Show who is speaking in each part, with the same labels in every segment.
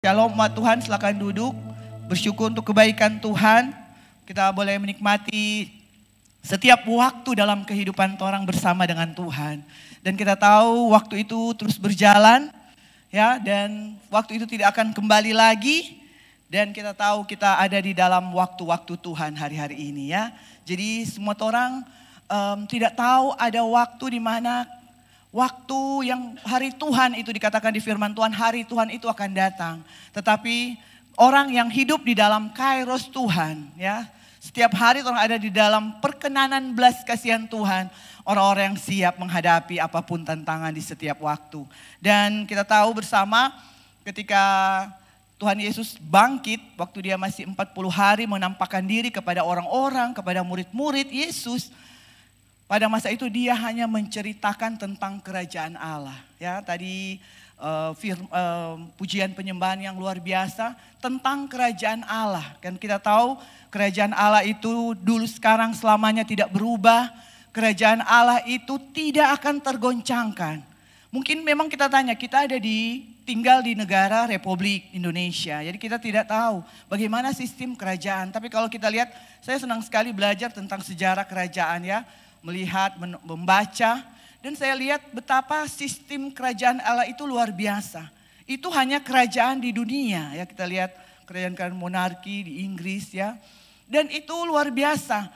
Speaker 1: Shalom umat Tuhan, silakan duduk. Bersyukur untuk kebaikan Tuhan. Kita boleh menikmati setiap waktu dalam kehidupan orang bersama dengan Tuhan. Dan kita tahu waktu itu terus berjalan, ya, dan waktu itu tidak akan kembali lagi. Dan kita tahu kita ada di dalam waktu-waktu Tuhan hari-hari ini, ya. Jadi semua orang tidak tahu ada waktu di mana waktu yang hari Tuhan itu dikatakan di firman Tuhan, hari Tuhan itu akan datang. Tetapi orang yang hidup di dalam kairos Tuhan, ya, setiap hari orang ada di dalam perkenanan belas kasihan Tuhan. Orang-orang yang siap menghadapi apapun tantangan di setiap waktu. Dan kita tahu bersama ketika Tuhan Yesus bangkit, waktu dia masih 40 hari menampakkan diri kepada orang-orang, kepada murid-murid Yesus. Pada masa itu dia hanya menceritakan tentang kerajaan Allah. Ya, tadi pujian penyembahan yang luar biasa tentang kerajaan Allah. Kan kita tahu kerajaan Allah itu dulu sekarang selamanya tidak berubah. Kerajaan Allah itu tidak akan tergoncangkan. Mungkin memang kita tanya, kita tinggal di negara Republik Indonesia. Jadi kita tidak tahu bagaimana sistem kerajaan. Tapi kalau kita lihat, saya senang sekali belajar tentang sejarah kerajaan, ya. Melihat, membaca, dan saya lihat betapa sistem kerajaan Allah itu luar biasa. Itu hanya kerajaan di dunia, ya, kita lihat kerajaan monarki di Inggris, ya, dan itu luar biasa.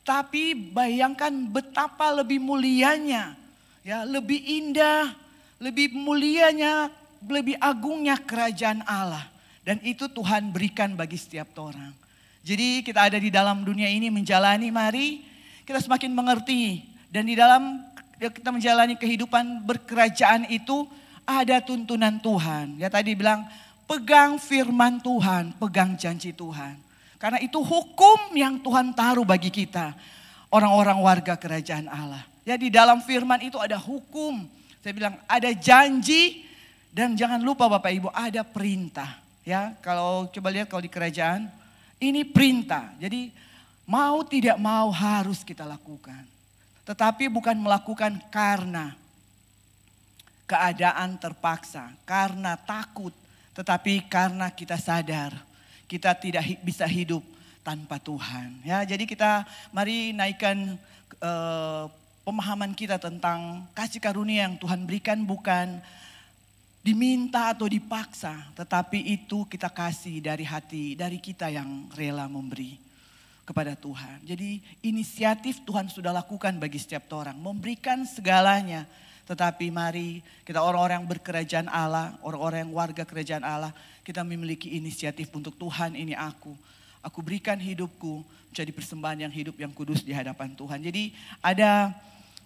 Speaker 1: Tapi bayangkan betapa lebih mulianya, ya, lebih indah, lebih mulianya, lebih agungnya kerajaan Allah, dan itu Tuhan berikan bagi setiap orang. Jadi kita ada di dalam dunia ini menjalani, mari kita semakin mengerti, dan di dalam kita menjalani kehidupan berkerajaan itu ada tuntunan Tuhan. Ya, tadi bilang pegang firman Tuhan, pegang janji Tuhan. Karena itu hukum yang Tuhan taruh bagi kita, orang-orang warga kerajaan Allah. Ya, di dalam firman itu ada hukum. Saya bilang ada janji, dan jangan lupa Bapak Ibu ada perintah. Ya, kalau coba lihat kalau di kerajaan ini perintah. Jadi mau tidak mau harus kita lakukan. Tetapi bukan melakukan karena keadaan terpaksa, karena takut. Tetapi karena kita sadar kita tidak bisa hidup tanpa Tuhan. Ya, jadi kita mari naikkan pemahaman kita tentang kasih karunia yang Tuhan berikan bukan diminta atau dipaksa. Tetapi itu kita kasih dari hati, dari kita yang rela memberi kepada Tuhan. Jadi inisiatif Tuhan sudah lakukan bagi setiap orang, memberikan segalanya. Tetapi mari kita orang-orang yang berkerajaan Allah, orang-orang yang warga kerajaan Allah, kita memiliki inisiatif untuk Tuhan ini aku berikan hidupku menjadi persembahan yang hidup yang kudus di hadapan Tuhan. Jadi ada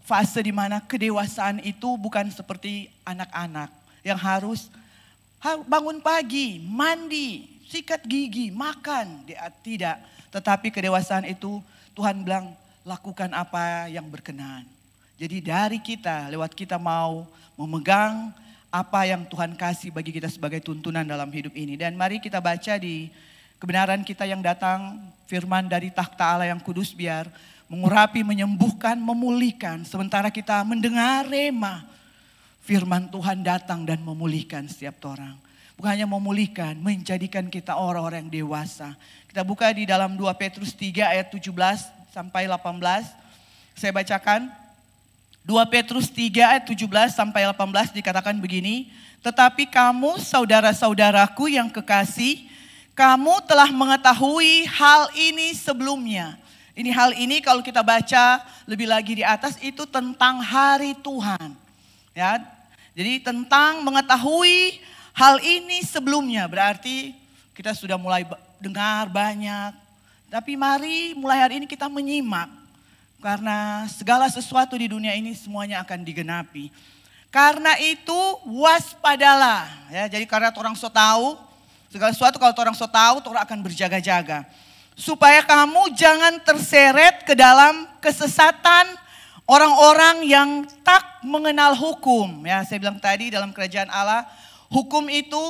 Speaker 1: fase di mana kedewasaan itu bukan seperti anak-anak yang harus bangun pagi, mandi, sikat gigi, makan. Tidak. Tetapi kedewasaan itu Tuhan bilang lakukan apa yang berkenan. Jadi dari kita, lewat kita mau memegang apa yang Tuhan kasih bagi kita sebagai tuntunan dalam hidup ini. Dan mari kita baca di kebenaran kita yang datang, firman dari takhta Allah yang kudus biar mengurapi, menyembuhkan, memulihkan. Sementara kita mendengar rema, firman Tuhan datang dan memulihkan setiap orang. Bukan hanya memulihkan, menjadikan kita orang-orang yang dewasa. Kita buka di dalam 2 Petrus 3 ayat 17 sampai 18. Saya bacakan. 2 Petrus 3 ayat 17 sampai 18 dikatakan begini. Tetapi kamu saudara-saudaraku yang kekasih, kamu telah mengetahui hal ini sebelumnya. Hal ini kalau kita baca lebih lagi di atas itu tentang hari Tuhan. Ya, jadi tentang mengetahui hal ini sebelumnya, berarti kita sudah mulai dengar banyak. Tapi mari mulai hari ini kita menyimak. Karena segala sesuatu di dunia ini semuanya akan digenapi. Karena itu waspadalah. Ya, jadi karena orang so tahu, segala sesuatu kalau orang so tahu, orang akan berjaga-jaga. Supaya kamu jangan terseret ke dalam kesesatan orang-orang yang tak mengenal hukum. Ya, saya bilang tadi dalam kerajaan Allah, hukum itu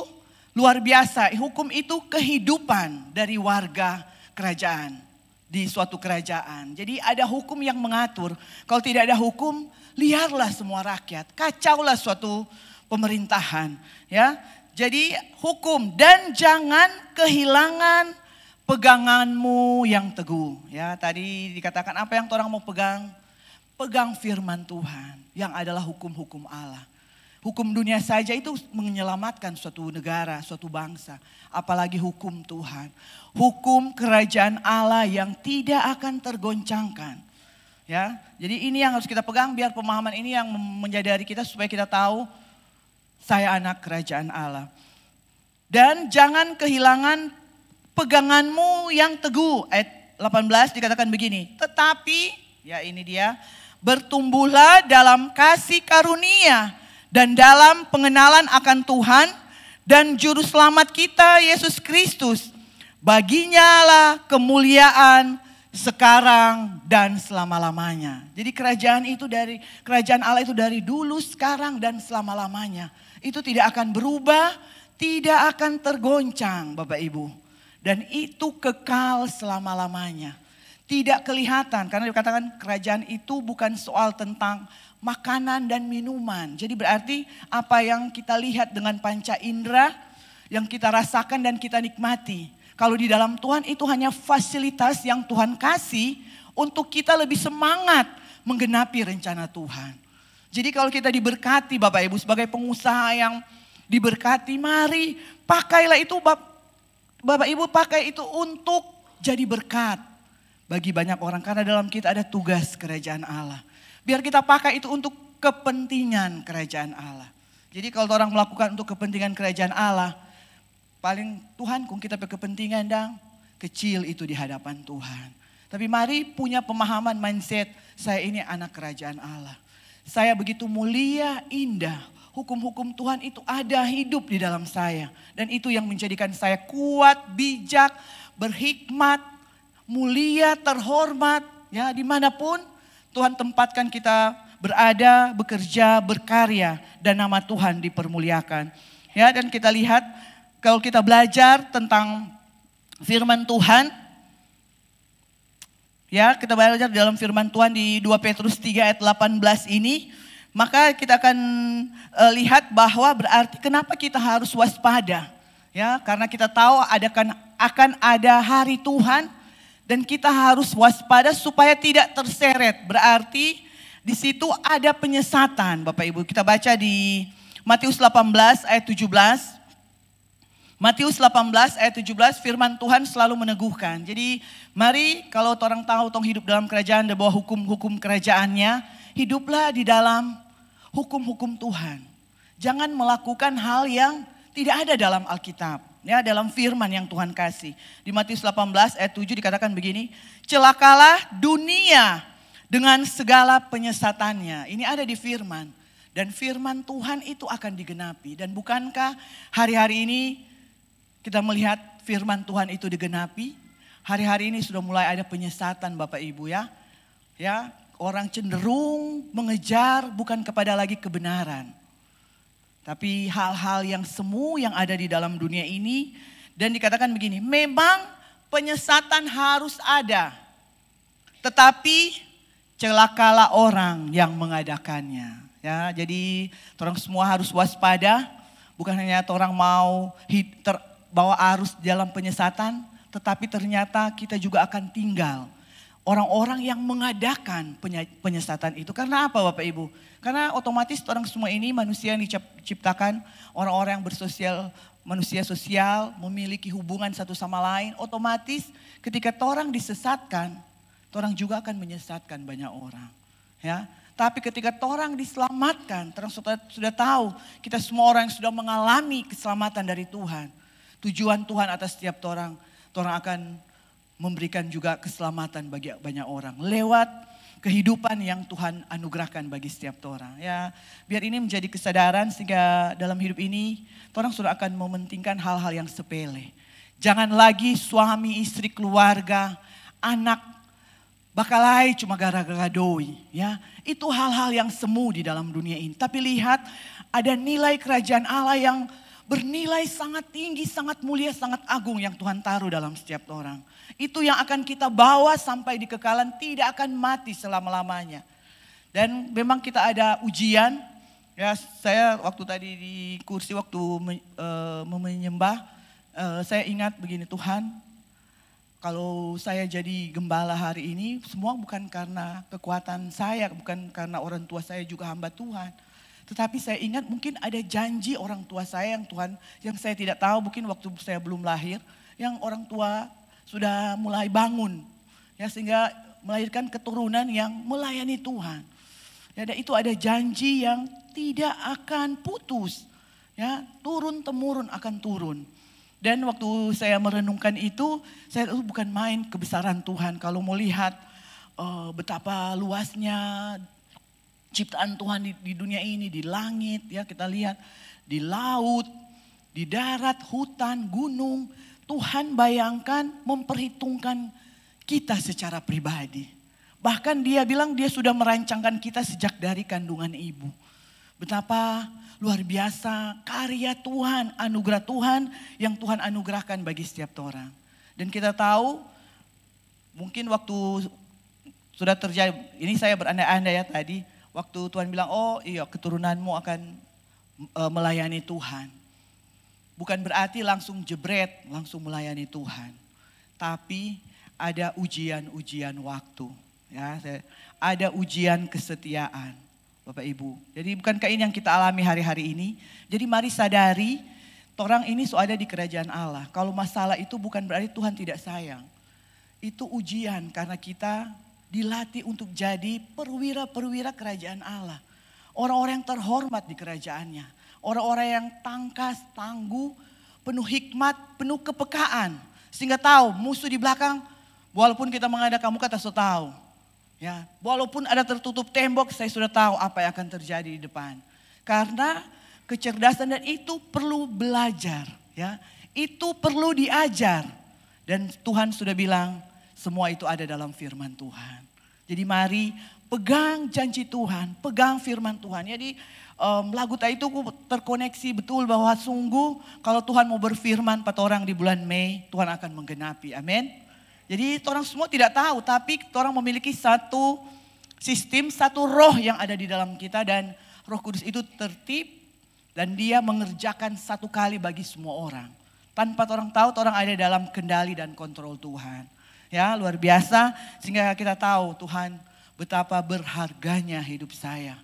Speaker 1: luar biasa. Hukum itu kehidupan dari warga kerajaan di suatu kerajaan. Jadi ada hukum yang mengatur. Kalau tidak ada hukum, liarlah semua rakyat. Kacaulah suatu pemerintahan. Ya, Jadi hukum dan jangan kehilangan peganganmu yang teguh. Ya, tadi dikatakan apa yang orang mau pegang? Pegang firman Tuhan yang adalah hukum-hukum Allah. Hukum dunia saja itu menyelamatkan suatu negara, suatu bangsa. Apalagi hukum Tuhan. Hukum kerajaan Allah yang tidak akan tergoncangkan. Ya, jadi ini yang harus kita pegang biar pemahaman ini yang menjadari kita supaya kita tahu saya anak kerajaan Allah. Dan jangan kehilangan peganganmu yang teguh. Ayat 18 dikatakan begini. Tetapi, ya ini dia, bertumbuhlah dalam kasih karunia dan dalam pengenalan akan Tuhan dan juru selamat kita Yesus Kristus. Baginya lah kemuliaan sekarang dan selama-lamanya. Jadi kerajaan Allah itu dari dulu, sekarang dan selama-lamanya. Itu tidak akan berubah, tidak akan tergoncang Bapak Ibu. Dan itu kekal selama-lamanya. Tidak kelihatan karena dikatakan kerajaan itu bukan soal tentang makanan dan minuman. Jadi berarti apa yang kita lihat dengan panca indera, yang kita rasakan dan kita nikmati. Kalau di dalam Tuhan itu hanya fasilitas yang Tuhan kasih untuk kita lebih semangat menggenapi rencana Tuhan. Jadi kalau kita diberkati Bapak Ibu sebagai pengusaha yang diberkati, mari pakailah itu Bapak Ibu pakai itu untuk jadi berkat bagi banyak orang. Karena dalam kita ada tugas kerajaan Allah. Biar kita pakai itu untuk kepentingan kerajaan Allah. Jadi kalau orang melakukan untuk kepentingan kerajaan Allah, paling Tuhan kung kita berkepentingan dan kecil itu di hadapan Tuhan. Tapi mari punya pemahaman mindset, saya ini anak kerajaan Allah. Saya begitu mulia, indah. Hukum-hukum Tuhan itu ada hidup di dalam saya. Dan itu yang menjadikan saya kuat, bijak, berhikmat, mulia, terhormat. Ya, dimanapun Tuhan tempatkan kita berada, bekerja, berkarya. Dan nama Tuhan dipermuliakan. Ya, dan kita lihat kalau kita belajar tentang firman Tuhan. Ya, kita belajar dalam firman Tuhan di 2 Petrus 3 ayat 18 ini. Maka kita akan lihat bahwa berarti kenapa kita harus waspada. Ya, karena kita tahu akan ada hari Tuhan dan kita harus waspada supaya tidak terseret. Berarti di situ ada penyesatan Bapak Ibu. Kita baca di Matius 18 ayat 17. Matius 18 ayat 17 firman Tuhan selalu meneguhkan. Jadi mari kalau orang tahu tong hidup dalam kerajaan dan bahwa hukum-hukum kerajaannya, hiduplah di dalam hukum-hukum Tuhan. Jangan melakukan hal yang tidak ada dalam Alkitab. Ya, dalam firman yang Tuhan kasih. Di Matius 18 ayat 7 dikatakan begini. Celakalah dunia dengan segala penyesatannya. Ini ada di firman. Dan firman Tuhan itu akan digenapi. Dan bukankah hari-hari ini kita melihat firman Tuhan itu digenapi? Hari-hari ini sudah mulai ada penyesatan Bapak Ibu ya. Ya, orang cenderung mengejar bukan kepada lagi kebenaran. Tapi hal-hal yang semu yang ada di dalam dunia ini. Dan dikatakan begini, memang penyesatan harus ada. Tetapi celakalah orang yang mengadakannya. Ya, jadi orang semua harus waspada. Bukan hanya orang mau bawa arus dalam penyesatan. Tetapi ternyata kita juga akan tinggal orang-orang yang mengadakan penyesatan itu. Karena apa Bapak Ibu? Karena otomatis orang semua ini manusia yang diciptakan, orang-orang yang manusia sosial, memiliki hubungan satu sama lain. Otomatis ketika orang disesatkan, orang juga akan menyesatkan banyak orang. Ya, tapi ketika orang diselamatkan, orang sudah tahu kita semua orang yang sudah mengalami keselamatan dari Tuhan. Tujuan Tuhan atas setiap orang akan memberikan juga keselamatan bagi banyak orang lewat kehidupan yang Tuhan anugerahkan bagi setiap orang. Ya, biar ini menjadi kesadaran sehingga dalam hidup ini orang sudah akan mementingkan hal-hal yang sepele. Jangan lagi suami, istri, keluarga, anak bakalai cuma gara-gara doi. Ya, itu hal-hal yang semu di dalam dunia ini. Tapi lihat ada nilai kerajaan Allah yang bernilai sangat tinggi, sangat mulia, sangat agung yang Tuhan taruh dalam setiap orang. Itu yang akan kita bawa sampai di kekalan, tidak akan mati selama-lamanya. Dan memang kita ada ujian, Ya, saya waktu tadi di kursi waktu menyembah, saya ingat begini, Tuhan, kalau saya jadi gembala hari ini, semua bukan karena kekuatan saya, bukan karena orang tua saya juga hamba Tuhan. Tetapi saya ingat mungkin ada janji orang tua saya yang saya tidak tahu, mungkin waktu saya belum lahir, yang orang tua sudah mulai bangun, ya, sehingga melahirkan keturunan yang melayani Tuhan. Ya, dan itu ada janji yang tidak akan putus, ya, turun temurun akan turun. Dan waktu saya merenungkan itu, saya bukan main kebesaran Tuhan. Kalau mau lihat betapa luasnya ciptaan Tuhan di dunia ini, di langit, ya, kita lihat di laut, di darat, hutan, gunung. Tuhan bayangkan memperhitungkan kita secara pribadi. Bahkan dia bilang dia sudah merancangkan kita sejak dari kandungan ibu. Betapa luar biasa karya Tuhan, anugerah Tuhan yang Tuhan anugerahkan bagi setiap orang. Dan kita tahu mungkin waktu sudah terjadi, ini saya berandai-andai ya tadi. Waktu Tuhan bilang, oh iya keturunanmu akan melayani Tuhan. Bukan berarti langsung jebret, langsung melayani Tuhan. Tapi ada ujian-ujian waktu. Ya, ada ujian kesetiaan, Bapak Ibu. Jadi bukankah ini yang kita alami hari-hari ini? Jadi mari sadari, orang ini ada di kerajaan Allah. Kalau masalah itu bukan berarti Tuhan tidak sayang. Itu ujian karena kita dilatih untuk jadi perwira-perwira kerajaan Allah. Orang-orang yang terhormat di kerajaannya. Orang-orang yang tangkas, tangguh, penuh hikmat, penuh kepekaan. Sehingga tahu musuh di belakang, walaupun kita menghadap kamu kata so tahu. Ya, walaupun ada tertutup tembok, saya sudah tahu apa yang akan terjadi di depan. Karena kecerdasan dan itu perlu belajar, ya. Itu perlu diajar. Dan Tuhan sudah bilang, semua itu ada dalam firman Tuhan. Jadi mari pegang janji Tuhan, pegang firman Tuhan. Jadi lagu tadi itu terkoneksi betul bahwa sungguh kalau Tuhan mau berfirman pada orang di bulan Mei, Tuhan akan menggenapi. Amin. Jadi orang semua tidak tahu, tapi orang memiliki satu sistem, satu roh yang ada di dalam kita, dan Roh Kudus itu tertib dan dia mengerjakan satu kali bagi semua orang. Tanpa orang tahu, orang ada dalam kendali dan kontrol Tuhan. Ya, luar biasa, sehingga kita tahu Tuhan betapa berharganya hidup saya.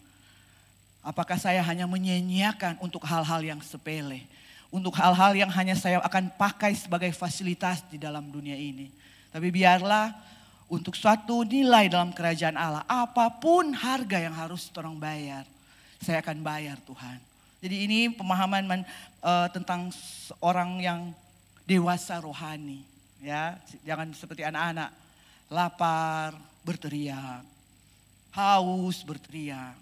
Speaker 1: Apakah saya hanya menyia-nyiakan untuk hal-hal yang sepele, untuk hal-hal yang hanya saya akan pakai sebagai fasilitas di dalam dunia ini. Tapi biarlah untuk suatu nilai dalam kerajaan Allah, apapun harga yang harus orang bayar, saya akan bayar Tuhan. Jadi ini pemahaman tentang orang yang dewasa rohani. Ya, jangan seperti anak-anak, lapar, berteriak, haus, berteriak.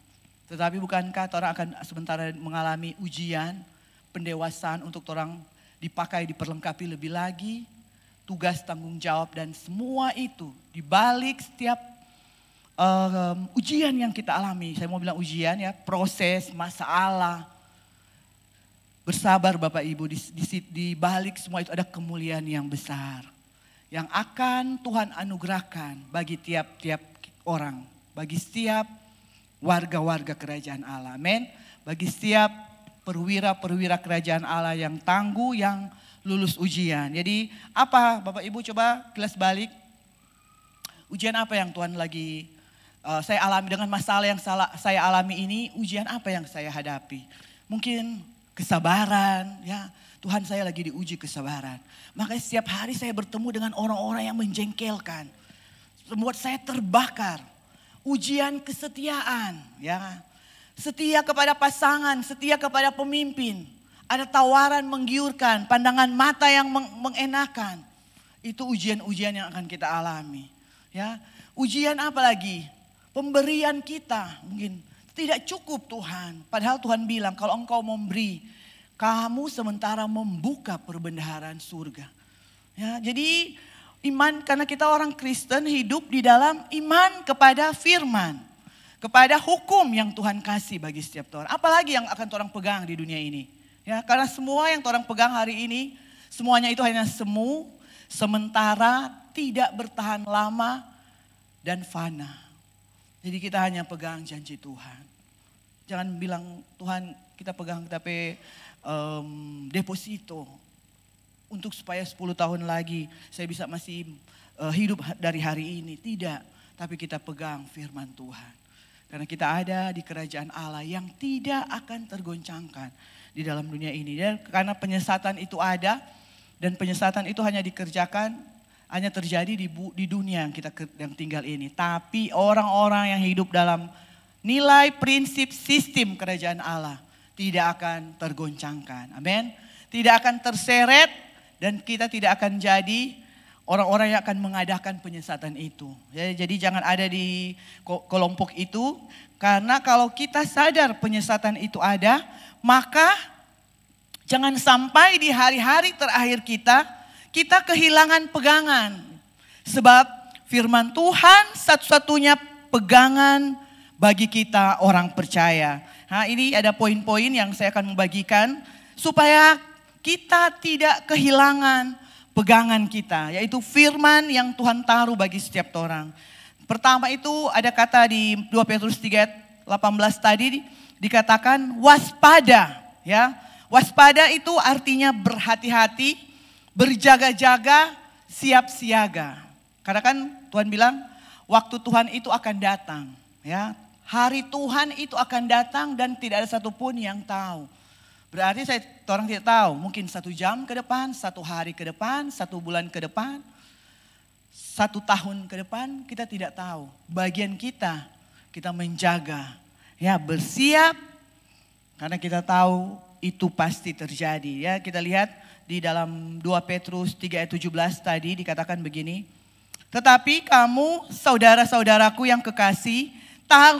Speaker 1: Tetapi bukankah orang akan sementara mengalami ujian, pendewasaan untuk orang dipakai, diperlengkapi lebih lagi. Tugas, tanggung jawab, dan semua itu dibalik setiap ujian yang kita alami. Saya mau bilang ujian ya, proses, masalah. Bersabar Bapak Ibu, di balik semua itu ada kemuliaan yang besar. Yang akan Tuhan anugerahkan bagi tiap-tiap orang. Bagi setiap warga-warga kerajaan Allah. Amin. Bagi setiap perwira-perwira kerajaan Allah yang tangguh, yang lulus ujian. Jadi apa Bapak Ibu coba kelas balik. Ujian apa yang Tuhan lagi saya alami dengan masalah yang saya alami ini. Ujian apa yang saya hadapi. Mungkin kesabaran ya. Tuhan saya lagi diuji kesabaran. Makanya setiap hari saya bertemu dengan orang-orang yang menjengkelkan. Membuat saya terbakar. Ujian kesetiaan ya. Setia kepada pasangan, setia kepada pemimpin. Ada tawaran menggiurkan, pandangan mata yang mengenakan. Itu ujian-ujian yang akan kita alami. Ya, ujian apa lagi? Pemberian kita mungkin tidak cukup Tuhan. Padahal Tuhan bilang kalau engkau memberi, kamu sementara membuka perbendaharaan surga. Ya, jadi iman karena kita orang Kristen hidup di dalam iman kepada firman. Kepada hukum yang Tuhan kasih bagi setiap orang. Apalagi yang akan orang pegang di dunia ini. Ya, karena semua yang orang pegang hari ini, semuanya itu hanya semu, sementara, tidak bertahan lama, dan fana. Jadi kita hanya pegang janji Tuhan. Jangan bilang, Tuhan kita pegang tapi deposito untuk supaya 10 tahun lagi saya bisa masih hidup dari hari ini. Tidak, tapi kita pegang firman Tuhan. Karena kita ada di kerajaan Allah yang tidak akan tergoncangkan di dalam dunia ini. Dan karena penyesatan itu ada, dan penyesatan itu hanya dikerjakan, hanya terjadi di dunia yang tinggal ini. Tapi orang-orang yang hidup dalam nilai, prinsip, sistem kerajaan Allah tidak akan tergoncangkan. Amin. Tidak akan terseret, dan kita tidak akan jadi orang-orang yang akan mengadakan penyesatan itu. Jadi jangan ada di kelompok itu. Karena kalau kita sadar penyesatan itu ada, maka jangan sampai di hari-hari terakhir kita kehilangan pegangan. Sebab firman Tuhan satu-satunya pegangan bagi kita orang percaya. Nah, ini ada poin-poin yang saya akan membagikan supaya kita tidak kehilangan pegangan kita, yaitu firman yang Tuhan taruh bagi setiap orang. Pertama itu ada kata di 2 Petrus 3:18 tadi dikatakan waspada, ya. Waspada itu artinya berhati-hati, berjaga-jaga, siap siaga. Karena kan Tuhan bilang waktu Tuhan itu akan datang, ya. Hari Tuhan itu akan datang dan tidak ada satupun yang tahu. Berarti orang tidak tahu, mungkin 1 jam ke depan, 1 hari ke depan, 1 bulan ke depan, 1 tahun ke depan, kita tidak tahu. Bagian kita menjaga, ya bersiap, karena kita tahu itu pasti terjadi. Ya, kita lihat di dalam 2 Petrus 3:17 tadi dikatakan begini. Tetapi kamu saudara-saudaraku yang kekasih,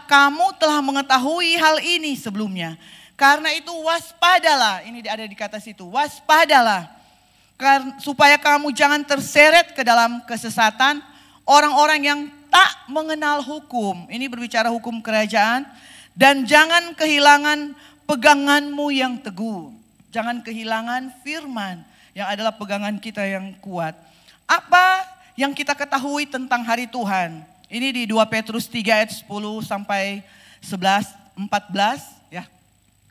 Speaker 1: kamu telah mengetahui hal ini sebelumnya. Karena itu waspadalah, ini ada di kata situ, waspadalah. Supaya kamu jangan terseret ke dalam kesesatan orang-orang yang tak mengenal hukum. Ini berbicara hukum kerajaan. Dan jangan kehilangan peganganmu yang teguh. Jangan kehilangan firman yang adalah pegangan kita yang kuat. Apa yang kita ketahui tentang hari Tuhan? Ini di 2 Petrus 3:10 sampai 11-14 ya.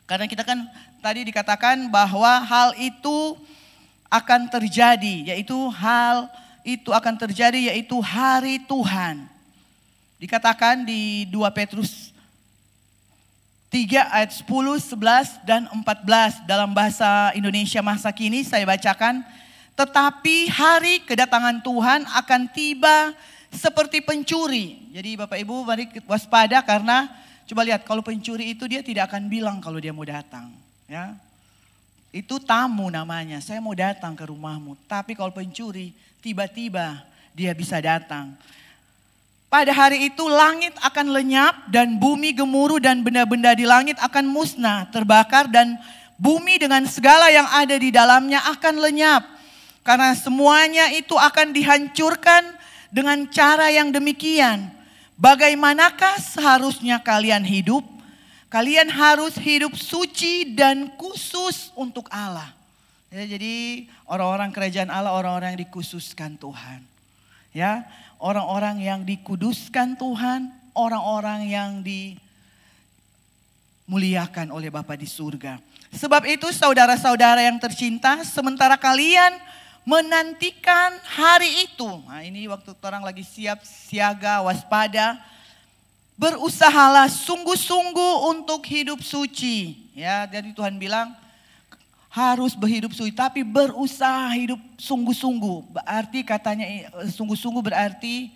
Speaker 1: Karena kita kan tadi dikatakan bahwa hal itu akan terjadi, yaitu hari Tuhan. Dikatakan di 2 Petrus 3:10, 11 dan 14 dalam bahasa Indonesia masa kini saya bacakan. Tetapi hari kedatangan Tuhan akan tiba seperti pencuri. Jadi Bapak Ibu mari waspada, karena coba lihat kalau pencuri itu dia tidak akan bilang kalau dia mau datang. Ya, itu tamu namanya, saya mau datang ke rumahmu. Tapi kalau pencuri tiba-tiba dia bisa datang. Pada hari itu langit akan lenyap dan bumi gemuruh dan benda-benda di langit akan musnah, terbakar, dan bumi dengan segala yang ada di dalamnya akan lenyap. Karena semuanya itu akan dihancurkan dengan cara yang demikian. Bagaimanakah seharusnya kalian hidup? Kalian harus hidup suci dan khusus untuk Allah. Ya, jadi orang-orang kerajaan Allah, orang-orang yang dikhususkan Tuhan. Ya, orang-orang yang dikuduskan Tuhan, orang-orang yang dimuliakan oleh Bapa di surga. Sebab itu saudara-saudara yang tercinta, sementara kalian menantikan hari itu. Nah, ini waktu orang lagi siap siaga, waspada. Berusahalah sungguh-sungguh untuk hidup suci. Ya, jadi Tuhan bilang harus berhidup suci, tapi berusaha hidup sungguh-sungguh. Berarti katanya sungguh-sungguh berarti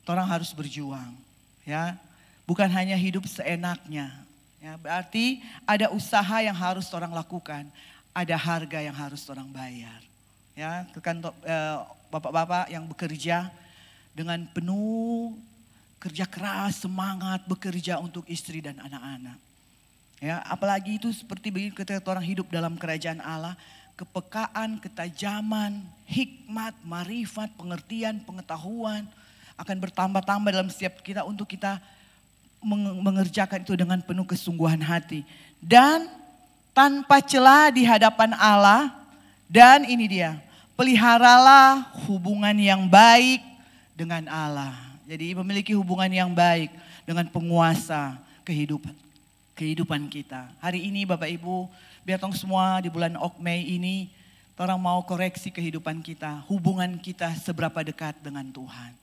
Speaker 1: orang harus berjuang. Ya, bukan hanya hidup seenaknya. Ya, berarti ada usaha yang harus orang lakukan. Ada harga yang harus orang bayar. Ya, bapak-bapak yang bekerja dengan penuh kerja keras, semangat bekerja untuk istri dan anak-anak. Ya, apalagi itu seperti begitu ketika orang hidup dalam kerajaan Allah, kepekaan, ketajaman, hikmat, marifat, pengertian, pengetahuan akan bertambah-tambah dalam setiap kita untuk kita mengerjakan itu dengan penuh kesungguhan hati. Dan tanpa celah di hadapan Allah, dan ini dia, peliharalah hubungan yang baik dengan Allah. Jadi memiliki hubungan yang baik dengan penguasa, kehidupan kita. Hari ini Bapak Ibu, biar tong semua di bulan Mei ini, orang mau koreksi kehidupan kita, hubungan kita seberapa dekat dengan Tuhan.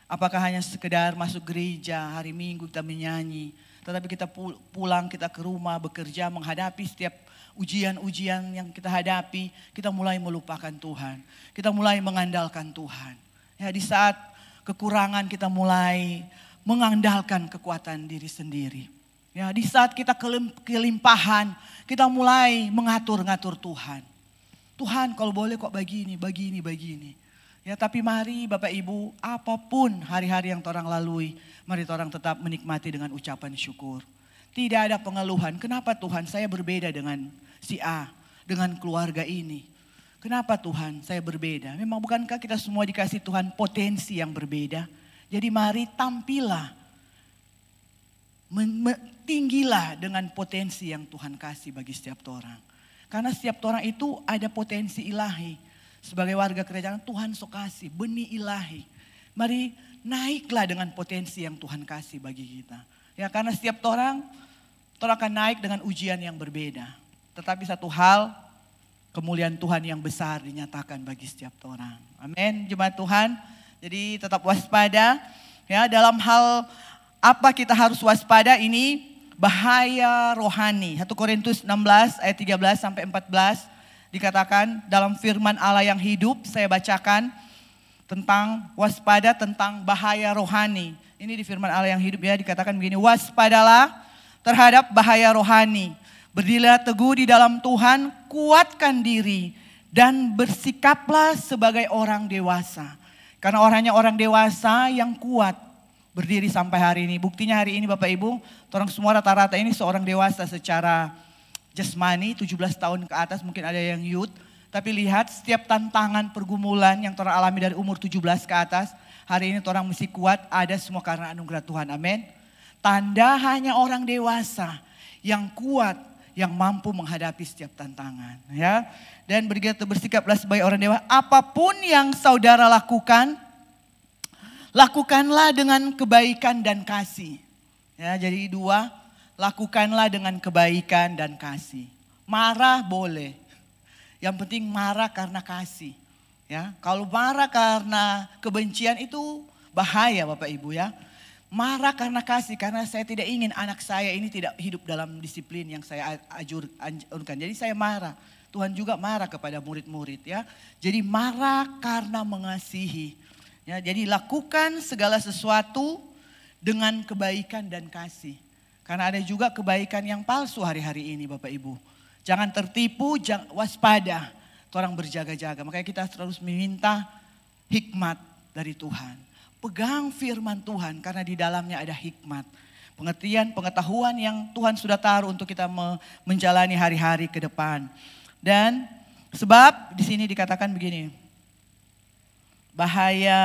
Speaker 1: Apakah hanya sekedar masuk gereja, hari Minggu kita menyanyi, tetapi kita pulang, kita ke rumah, bekerja, menghadapi setiap ujian-ujian yang kita hadapi, kita mulai melupakan Tuhan. Kita mulai mengandalkan Tuhan. Ya, di saat kekurangan kita mulai mengandalkan kekuatan diri sendiri. Ya, di saat kita kelimpahan, kita mulai mengatur-ngatur Tuhan. Tuhan kalau boleh kok begini. Ya, tapi mari Bapak Ibu, apapun hari-hari yang orang lalui, mari orang tetap menikmati dengan ucapan syukur. Tidak ada pengeluhan, kenapa Tuhan saya berbeda dengan si A, dengan keluarga ini. Kenapa Tuhan saya berbeda? Memang bukankah kita semua dikasih Tuhan potensi yang berbeda? Jadi mari tampillah, tinggilah dengan potensi yang Tuhan kasih bagi setiap orang. Karena setiap orang itu ada potensi ilahi. Sebagai warga kerajaan Tuhan sok kasih benih ilahi. Mari naiklah dengan potensi yang Tuhan kasih bagi kita. Ya, karena setiap orang akan naik dengan ujian yang berbeda. Tetapi satu hal, kemuliaan Tuhan yang besar dinyatakan bagi setiap orang. Amin, jemaat Tuhan. Jadi tetap waspada. Ya, dalam hal apa kita harus waspada ini bahaya rohani. 1 Korintus 16 ayat 13 sampai 14 dikatakan dalam firman Allah yang hidup, saya bacakan tentang waspada tentang bahaya rohani. Ini di firman Allah yang hidup ya, dikatakan begini, waspadalah terhadap bahaya rohani. Berdirilah teguh di dalam Tuhan, kuatkan diri dan bersikaplah sebagai orang dewasa. Karena orangnya orang dewasa yang kuat berdiri sampai hari ini. Buktinya hari ini Bapak Ibu, orang semua rata-rata ini seorang dewasa secara jasmani, 17 tahun ke atas, mungkin ada yang youth. Tapi lihat setiap tantangan pergumulan yang orang alami dari umur 17 ke atas, hari ini orang mesti kuat, ada semua karena anugerah Tuhan, amin. Tanda hanya orang dewasa yang kuat, yang mampu menghadapi setiap tantangan. Ya. Dan bersikaplah sebagai orang dewasa, apapun yang saudara lakukan, lakukanlah dengan kebaikan dan kasih. Ya, jadi dua, lakukanlah dengan kebaikan dan kasih. Marah boleh. Yang penting marah karena kasih. Ya, kalau marah karena kebencian itu bahaya Bapak Ibu ya. Marah karena kasih, karena saya tidak ingin anak saya ini tidak hidup dalam disiplin yang saya anjurkan. Jadi saya marah. Tuhan juga marah kepada murid-murid ya. Jadi marah karena mengasihi. Ya, jadi lakukan segala sesuatu dengan kebaikan dan kasih. Karena ada juga kebaikan yang palsu hari-hari ini Bapak Ibu. Jangan tertipu, waspada. Orang berjaga-jaga. Makanya kita terus meminta hikmat dari Tuhan. Pegang firman Tuhan karena di dalamnya ada hikmat. Pengertian, pengetahuan yang Tuhan sudah taruh untuk kita menjalani hari-hari ke depan. Dan sebab di sini dikatakan begini. Bahaya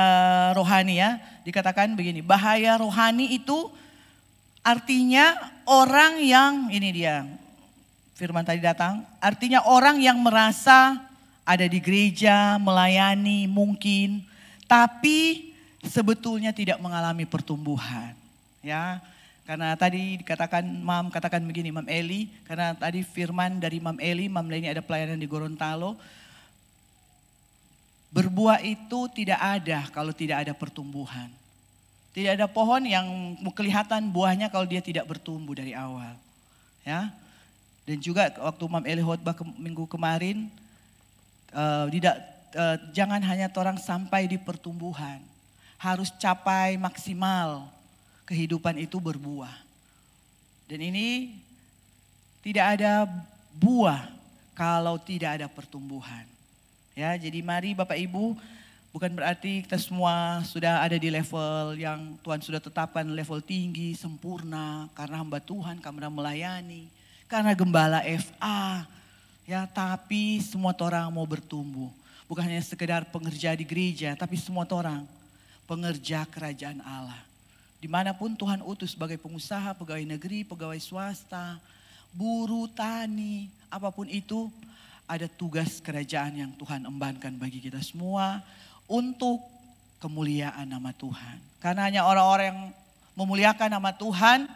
Speaker 1: rohani ya. Dikatakan begini. Bahaya rohani itu artinya orang yang, ini dia firman tadi datang. Artinya orang yang merasa ada di gereja, melayani mungkin. Tapi sebetulnya tidak mengalami pertumbuhan. Ya, karena tadi dikatakan katakan begini Mam Eli, karena tadi firman dari Mam Eli ini ada pelayanan di Gorontalo. Berbuah itu tidak ada kalau tidak ada pertumbuhan. Tidak ada pohon yang kelihatan buahnya kalau dia tidak bertumbuh dari awal. Ya. Dan juga waktu Mam Eli khotbah minggu kemarin, jangan hanya orang sampai di pertumbuhan. Harus capai maksimal kehidupan itu berbuah. Dan ini tidak ada buah kalau tidak ada pertumbuhan. Ya, jadi mari Bapak Ibu, bukan berarti kita semua sudah ada di level yang Tuhan sudah tetapkan, level tinggi, sempurna, karena hamba Tuhan, karena melayani, karena gembala FA. Ya, tapi semua orang mau bertumbuh. Bukan hanya sekedar pengerja di gereja, tapi semua orang pengerja kerajaan Allah. Dimanapun Tuhan utus sebagai pengusaha, pegawai negeri, pegawai swasta, buruh, tani, apapun itu, ada tugas kerajaan yang Tuhan embankan bagi kita semua untuk kemuliaan nama Tuhan. Karena hanya orang-orang yang memuliakan nama Tuhan,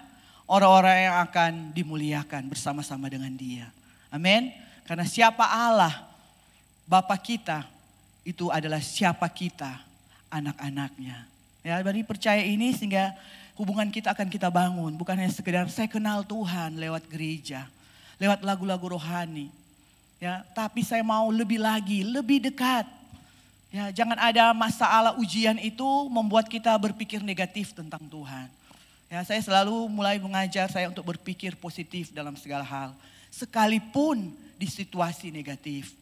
Speaker 1: orang-orang yang akan dimuliakan bersama-sama dengan Dia. Amin. Karena siapa Allah, Bapa kita, itu adalah siapa kita, anak-anaknya. Ya, mari percaya ini sehingga hubungan kita akan kita bangun. Bukan hanya sekedar saya kenal Tuhan lewat gereja, lewat lagu-lagu rohani. Ya, tapi saya mau lebih lagi, lebih dekat. Ya, jangan ada masalah ujian itu membuat kita berpikir negatif tentang Tuhan. Ya, saya selalu mulai mengajar saya untuk berpikir positif dalam segala hal. Sekalipun di situasi negatif.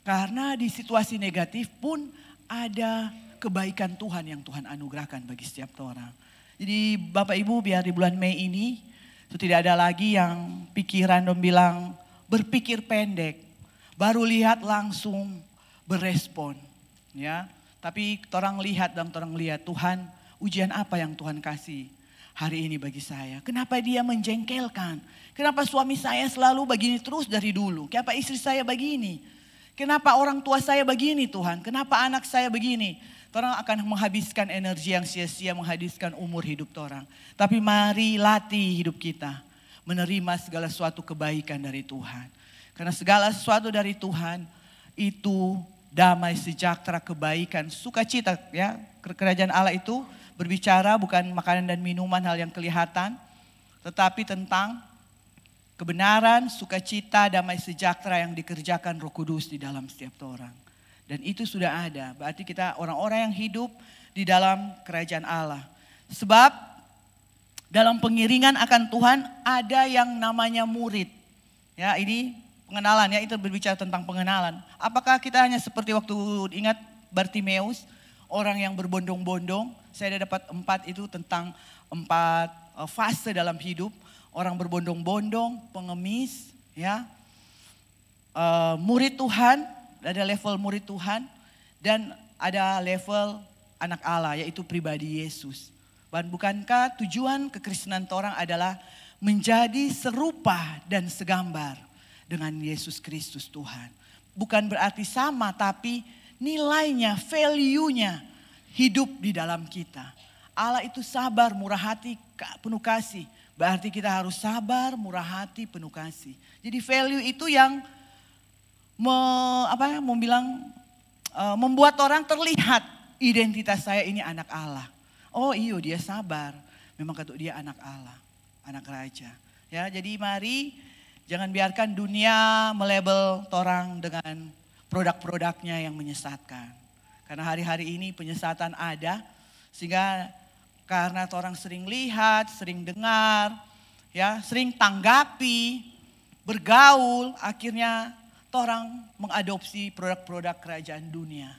Speaker 1: Karena di situasi negatif pun ada kebaikan Tuhan yang Tuhan anugerahkan bagi setiap orang. Jadi Bapak Ibu biar di bulan Mei ini itu tidak ada lagi yang pikiran dong bilang berpikir pendek. Baru lihat langsung berespon. Ya, tapi orang lihat dan orang lihat Tuhan ujian apa yang Tuhan kasih hari ini bagi saya. Kenapa dia menjengkelkan? Kenapa suami saya selalu begini terus dari dulu? Kenapa istri saya begini? Kenapa orang tua saya begini Tuhan? Kenapa anak saya begini? Orang akan menghabiskan energi yang sia-sia, menghabiskan umur hidup orang. Tapi mari latih hidup kita. Menerima segala suatu kebaikan dari Tuhan. Karena segala sesuatu dari Tuhan itu damai, sejahtera, kebaikan, sukacita. Ya, kerajaan Allah itu berbicara bukan makanan dan minuman hal yang kelihatan. Tetapi tentang kebenaran, sukacita, damai sejahtera yang dikerjakan Roh Kudus di dalam setiap orang. Dan itu sudah ada. Berarti kita orang-orang yang hidup di dalam kerajaan Allah. Sebab dalam pengiringan akan Tuhan ada yang namanya murid. Ya, ini pengenalan ya, itu berbicara tentang pengenalan. Apakah kita hanya seperti waktu ingat Bartimeus, orang yang berbondong-bondong. Saya ada dapat 4 itu tentang 4 fase dalam hidup. Orang berbondong-bondong, pengemis, ya, murid Tuhan, ada level murid Tuhan, dan ada level anak Allah, yaitu pribadi Yesus. Dan bukankah tujuan kekristenan orang adalah menjadi serupa dan segambar dengan Yesus Kristus Tuhan. Bukan berarti sama, tapi nilainya, value-nya hidup di dalam kita. Allah itu sabar, murah hati, penuh kasih. Berarti kita harus sabar, murah hati, penuh kasih. Jadi value itu yang membuat orang terlihat identitas saya ini anak Allah. Oh iya, dia sabar. Memang kata dia anak Allah, anak raja. Ya, jadi mari jangan biarkan dunia melabel orang dengan produk-produknya yang menyesatkan. Karena hari-hari ini penyesatan ada, sehingga karena orang sering lihat, sering dengar, ya, sering tanggapi, bergaul, akhirnya orang mengadopsi produk-produk kerajaan dunia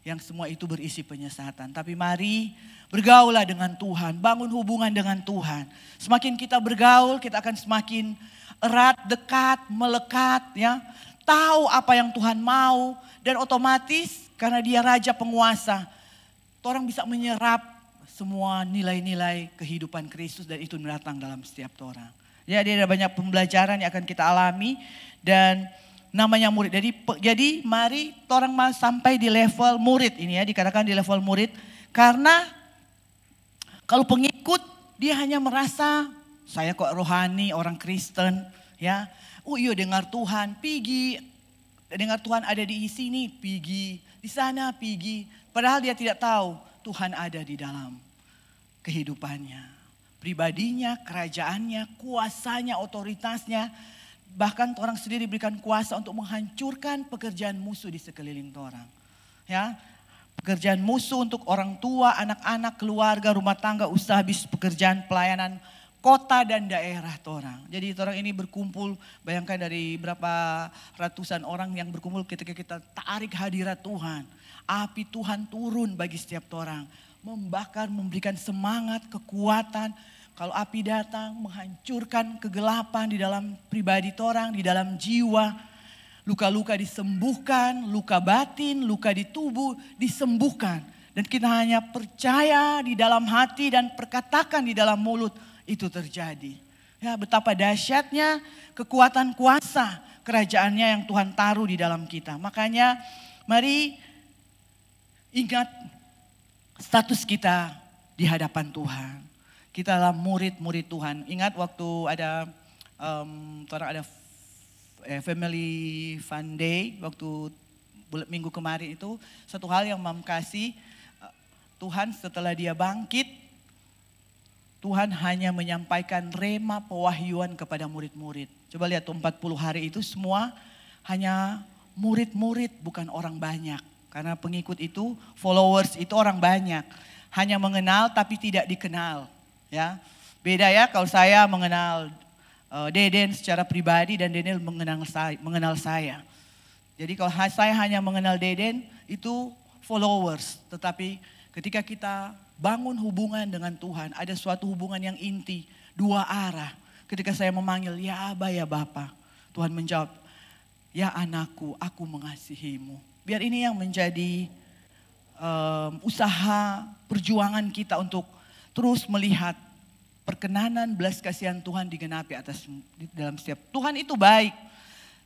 Speaker 1: yang semua itu berisi penyesatan. Tapi mari bergaullah dengan Tuhan, bangun hubungan dengan Tuhan. Semakin kita bergaul, kita akan semakin erat, dekat, melekat, ya. Tahu apa yang Tuhan mau, dan otomatis karena dia raja penguasa, orang bisa menyerap semua nilai-nilai kehidupan Kristus dan itu datang dalam setiap orang. Jadi ada banyak pembelajaran yang akan kita alami dan namanya murid. Jadi mari orang sampai di level murid ini ya, dikatakan di level murid. Karena kalau pengikut dia hanya merasa saya kok rohani, orang Kristen ya. Oh iya dengar Tuhan, pergi. Dengar Tuhan ada di sini, pergi. Di sana pergi. Padahal dia tidak tahu Tuhan ada di dalam kehidupannya, pribadinya, kerajaannya, kuasanya, otoritasnya. Bahkan orang sendiri diberikan kuasa untuk menghancurkan pekerjaan musuh di sekeliling orang. Ya, pekerjaan musuh untuk orang tua, anak-anak, keluarga, rumah tangga, usaha, bisnis, pekerjaan, pelayanan, kota dan daerah orang. Jadi orang ini berkumpul, bayangkan dari berapa ratusan orang yang berkumpul ketika kita tarik hadirat Tuhan. Api Tuhan turun bagi setiap orang. Membakar, memberikan semangat, kekuatan. Kalau api datang menghancurkan kegelapan di dalam pribadi orang, di dalam jiwa. Luka-luka disembuhkan, luka batin, luka di tubuh disembuhkan. Dan kita hanya percaya di dalam hati dan perkatakan di dalam mulut itu terjadi. Ya, betapa dahsyatnya kekuatan kuasa kerajaannya yang Tuhan taruh di dalam kita. Makanya mari ingat status kita di hadapan Tuhan. Kita adalah murid-murid Tuhan. Ingat waktu ada family fun day waktu minggu kemarin itu, satu hal yang Mam kasih, Tuhan setelah dia bangkit, Tuhan hanya menyampaikan rema pewahyuan kepada murid-murid. Coba lihat tuh 40 hari itu semua hanya murid-murid, bukan orang banyak. Karena pengikut itu, followers itu orang banyak. Hanya mengenal tapi tidak dikenal. Ya, beda ya kalau saya mengenal Deden secara pribadi dan Deden mengenal saya. Jadi kalau saya hanya mengenal Deden itu followers. Tetapi ketika kita bangun hubungan dengan Tuhan, ada suatu hubungan yang inti, dua arah. Ketika saya memanggil, ya Aba, ya Bapa, Tuhan menjawab, ya anakku, aku mengasihimu. Biar ini yang menjadi usaha perjuangan kita untuk terus melihat perkenanan belas kasihan Tuhan digenapi dalam setiap. Tuhan itu baik.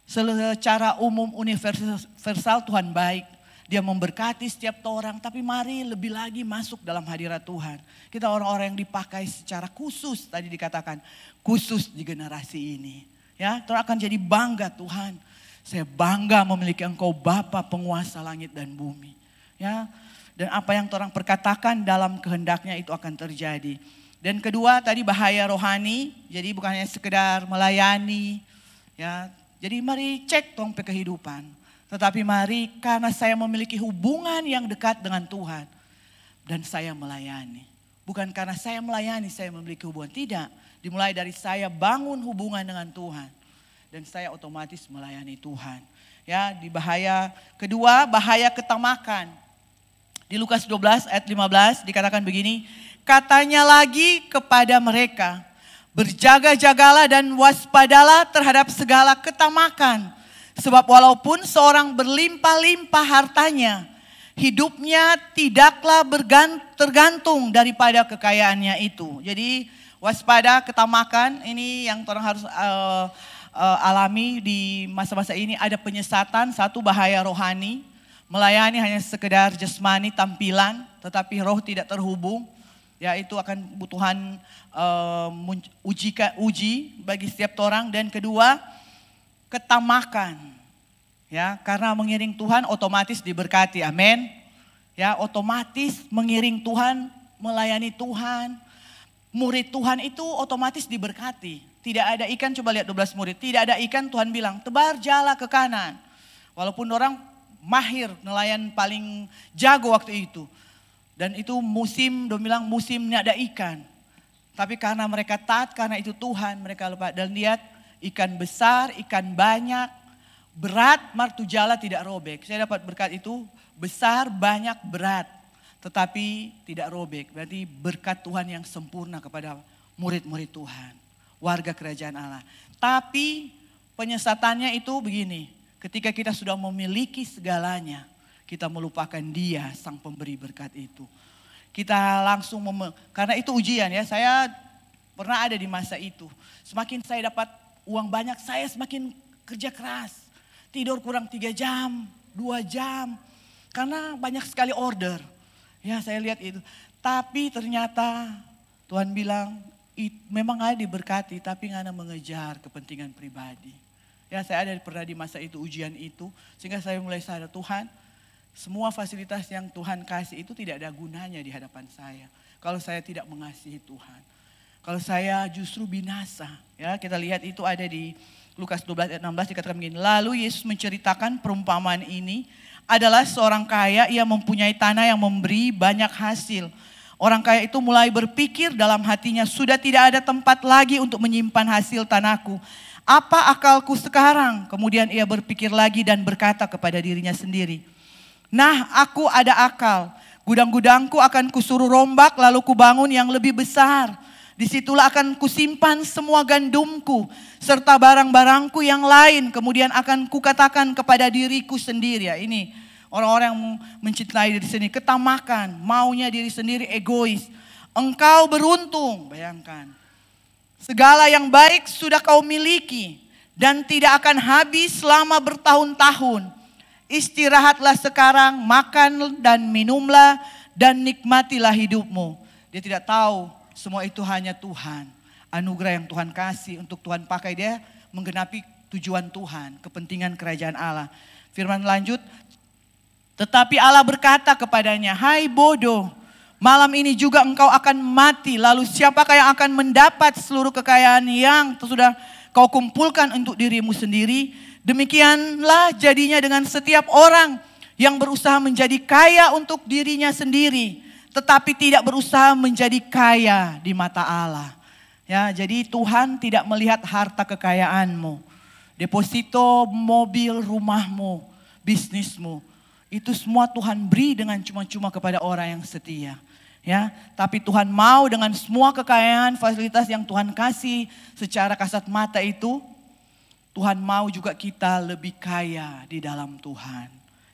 Speaker 1: Secara umum universal Tuhan baik. Dia memberkati setiap orang, tapi mari lebih lagi masuk dalam hadirat Tuhan. Kita orang-orang yang dipakai secara khusus, tadi dikatakan khusus di generasi ini. Ya, Tuhan akan jadi bangga Tuhan. Saya bangga memiliki Engkau Bapa penguasa langit dan bumi. Ya, dan apa yang Tuhan perkatakan dalam kehendaknya itu akan terjadi. Dan kedua tadi bahaya rohani, jadi bukan hanya sekedar melayani. Ya, jadi mari cek tong kehidupan. Tetapi mari karena saya memiliki hubungan yang dekat dengan Tuhan. Dan saya melayani. Bukan karena saya melayani saya memiliki hubungan. Tidak, dimulai dari saya bangun hubungan dengan Tuhan. Dan saya otomatis melayani Tuhan. Ya, di bahaya kedua, bahaya ketamakan. Di Lukas 12 ayat 15 dikatakan begini. Katanya lagi kepada mereka, berjaga-jagalah dan waspadalah terhadap segala ketamakan. Sebab walaupun seorang berlimpah-limpah hartanya, hidupnya tidaklah tergantung daripada kekayaannya itu. Jadi waspada ketamakan ini yang orang harus alami di masa-masa ini. Ada penyesatan, satu bahaya rohani. Melayani hanya sekedar jasmani tampilan, tetapi roh tidak terhubung. Ya, itu akan kebutuhan uji bagi setiap orang. Dan kedua, ketamakan. Ya, karena mengiring Tuhan otomatis diberkati. Amin. Ya, otomatis mengiring Tuhan, melayani Tuhan. Murid Tuhan itu otomatis diberkati. Tidak ada ikan, coba lihat 12 murid. Tidak ada ikan, Tuhan bilang, tebar jala ke kanan. Walaupun orang mahir, nelayan paling jago waktu itu. Dan itu musim, dia bilang musimnya ada ikan. Tapi karena mereka taat, karena itu Tuhan mereka lupa. Dan lihat ikan besar, ikan banyak, berat, martujala tidak robek. Saya dapat berkat itu, besar, banyak, berat. Tetapi tidak robek. Berarti berkat Tuhan yang sempurna kepada murid-murid Tuhan. Warga kerajaan Allah. Tapi penyesatannya itu begini. Ketika kita sudah memiliki segalanya, kita melupakan Dia sang pemberi berkat itu. Kita langsung, karena itu ujian ya, saya pernah ada di masa itu. Semakin saya dapat uang banyak, saya semakin kerja keras. Tidur kurang 3 jam, 2 jam. Karena banyak sekali order. Ya, saya lihat itu. Tapi ternyata Tuhan bilang, memang ada diberkati, tapi nggak ada mengejar kepentingan pribadi. Ya, saya ada pernah di masa itu, ujian itu. Sehingga saya mulai sadar, Tuhan, semua fasilitas yang Tuhan kasih itu tidak ada gunanya di hadapan saya. Kalau saya tidak mengasihi Tuhan. Kalau saya justru binasa. Ya, kita lihat itu ada di Lukas 12 ayat 16 dikatakan begini. Lalu Yesus menceritakan perumpamaan ini adalah seorang kaya, ia mempunyai tanah yang memberi banyak hasil. Orang kaya itu mulai berpikir dalam hatinya, sudah tidak ada tempat lagi untuk menyimpan hasil tanahku. Apa akalku sekarang? Kemudian ia berpikir lagi dan berkata kepada dirinya sendiri. Nah, aku ada akal. Gudang-gudangku akan kusuruh rombak lalu kubangun yang lebih besar. Disitulah akan kusimpan semua gandumku serta barang-barangku yang lain. Kemudian akan kukatakan kepada diriku sendiri. Ya, ini orang-orang yang mencintai diri sendiri. Ketamakan, maunya diri sendiri, egois. Engkau beruntung, bayangkan. Segala yang baik sudah kau miliki dan tidak akan habis selama bertahun-tahun. Istirahatlah sekarang, makan dan minumlah dan nikmatilah hidupmu. Dia tidak tahu semua itu hanya Tuhan. Anugerah yang Tuhan kasih untuk Tuhan pakai dia menggenapi tujuan Tuhan, kepentingan kerajaan Allah. Firman lanjut, tetapi Allah berkata kepadanya, hai bodoh, malam ini juga engkau akan mati. Lalu siapakah yang akan mendapat seluruh kekayaan yang sudah kau kumpulkan untuk dirimu sendiri? Demikianlah jadinya dengan setiap orang yang berusaha menjadi kaya untuk dirinya sendiri, tetapi tidak berusaha menjadi kaya di mata Allah. Ya, jadi Tuhan tidak melihat harta kekayaanmu, deposito, mobil, rumahmu, bisnismu. Itu semua Tuhan beri dengan cuma-cuma kepada orang yang setia. Ya, tapi Tuhan mau dengan semua kekayaan, fasilitas yang Tuhan kasih secara kasat mata itu, Tuhan mau juga kita lebih kaya di dalam Tuhan.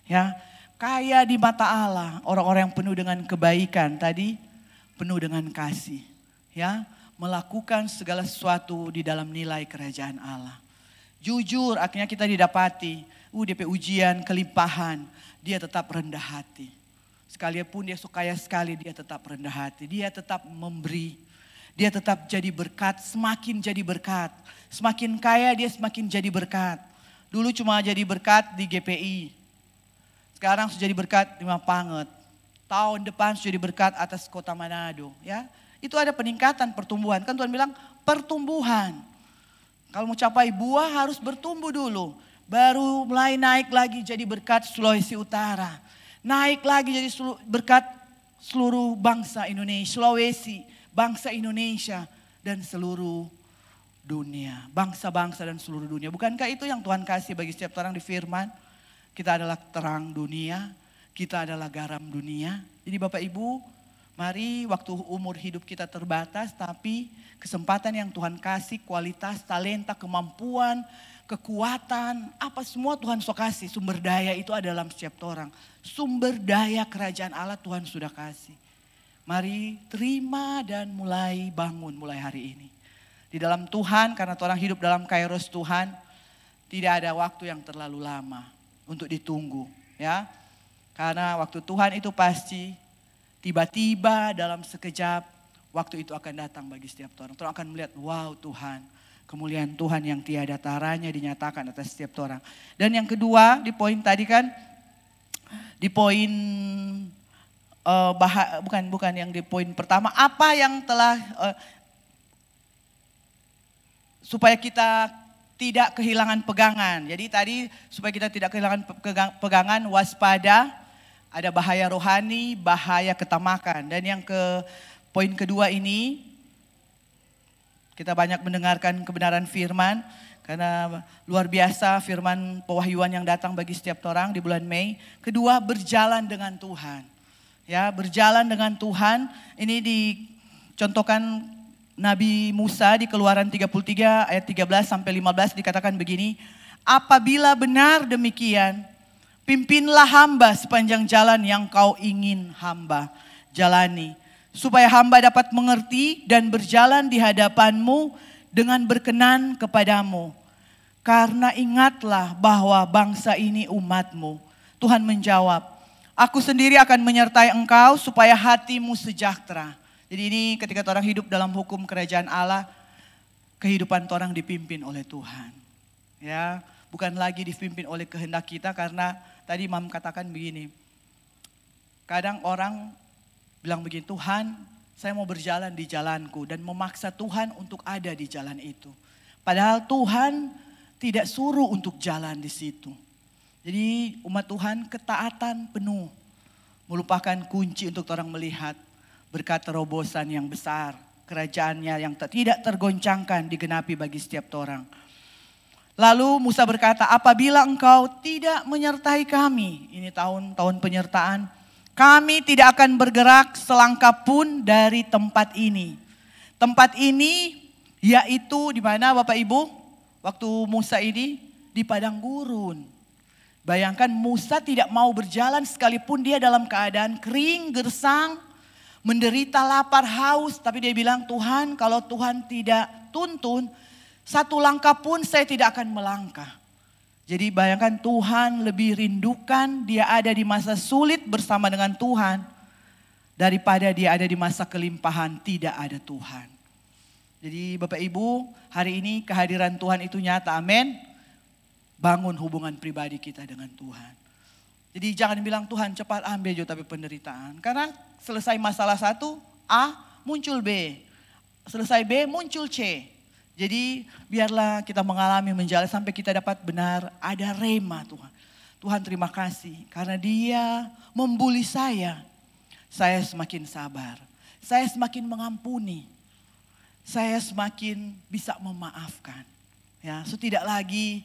Speaker 1: Ya, kaya di mata Allah, orang-orang yang penuh dengan kebaikan tadi, penuh dengan kasih. Ya, melakukan segala sesuatu di dalam nilai kerajaan Allah. Jujur, akhirnya kita didapati, DP ujian, kelimpahan, dia tetap rendah hati. Sekalipun dia kaya sekali, dia tetap rendah hati. Dia tetap memberi. Dia tetap jadi berkat, semakin jadi berkat. Semakin kaya dia semakin jadi berkat. Dulu cuma jadi berkat di GPI. Sekarang sudah jadi berkat di Mapanget. Tahun depan sudah jadi berkat atas kota Manado. Ya, itu ada peningkatan pertumbuhan. Kan Tuhan bilang pertumbuhan. Kalau mau capai buah harus bertumbuh dulu. Baru mulai naik lagi jadi berkat Sulawesi Utara. Naik lagi jadi berkat seluruh bangsa Indonesia. Sulawesi, bangsa Indonesia dan seluruh dunia. Bangsa-bangsa dan seluruh dunia. Bukankah itu yang Tuhan kasih bagi setiap orang di firman? Kita adalah terang dunia. Kita adalah garam dunia. Jadi Bapak Ibu, mari waktu umur hidup kita terbatas, tapi kesempatan yang Tuhan kasih, kualitas, talenta, kemampuan, kekuatan, apa semua Tuhan so kasih. Sumber daya itu ada dalam setiap orang. Sumber daya kerajaan Allah Tuhan sudah kasih. Mari terima dan mulai bangun mulai hari ini. Di dalam Tuhan, karena orang hidup dalam kairos Tuhan, tidak ada waktu yang terlalu lama untuk ditunggu. Ya, karena waktu Tuhan itu pasti tiba-tiba dalam sekejap waktu itu akan datang bagi setiap orang. Orang akan melihat, wow Tuhan, kemuliaan Tuhan yang tiada taranya dinyatakan atas setiap orang. Dan yang kedua di poin tadi kan, di poin bukan yang di poin pertama, apa yang telah supaya kita tidak kehilangan pegangan. Jadi tadi supaya kita tidak kehilangan pegangan, waspada. Ada bahaya rohani, bahaya ketamakan. Dan yang poin kedua ini, kita banyak mendengarkan kebenaran firman. Karena luar biasa firman pewahyuan yang datang bagi setiap orang di bulan Mei. Kedua, berjalan dengan Tuhan. Ya, berjalan dengan Tuhan. Ini dicontohkan Nabi Musa di Keluaran 33 ayat 13 sampai 15 dikatakan begini. Apabila benar demikian, pimpinlah hamba sepanjang jalan yang kau ingin hamba jalani. Supaya hamba dapat mengerti dan berjalan di hadapanmu dengan berkenan kepadamu. Karena ingatlah bahwa bangsa ini umatmu. Tuhan menjawab, aku sendiri akan menyertai engkau supaya hatimu sejahtera. Jadi ini ketika orang hidup dalam hukum kerajaan Allah, kehidupan orang dipimpin oleh Tuhan. Ya, bukan lagi dipimpin oleh kehendak kita, karena tadi Imam katakan begini. Kadang orang bilang begini, Tuhan saya mau berjalan di jalanku, dan memaksa Tuhan untuk ada di jalan itu. Padahal Tuhan tidak suruh untuk jalan di situ. Jadi umat Tuhan ketaatan penuh, melupakan kunci untuk orang melihat berkat terobosan yang besar, kerajaannya yang tidak tergoncangkan digenapi bagi setiap orang. Lalu Musa berkata, apabila engkau tidak menyertai kami, ini tahun penyertaan, kami tidak akan bergerak selangkah pun dari tempat ini. Tempat ini yaitu di mana Bapak Ibu? Waktu Musa ini di padang gurun. Bayangkan Musa tidak mau berjalan sekalipun dia dalam keadaan kering, gersang, menderita lapar, haus. Tapi dia bilang, Tuhan kalau Tuhan tidak tuntun, satu langkah pun saya tidak akan melangkah. Jadi bayangkan Tuhan lebih rindukan dia ada di masa sulit bersama dengan Tuhan daripada dia ada di masa kelimpahan tidak ada Tuhan. Jadi Bapak Ibu, hari ini kehadiran Tuhan itu nyata, amin. Bangun hubungan pribadi kita dengan Tuhan. Jadi jangan bilang Tuhan cepat ambil juga tapi penderitaan. Karena selesai masalah satu, A muncul B. Selesai B muncul C. Jadi biarlah kita mengalami menjalani sampai kita dapat benar ada rema Tuhan. Tuhan terima kasih karena dia membuli saya. Saya semakin sabar. Saya semakin mengampuni. Saya semakin bisa memaafkan. Ya, so tidak lagi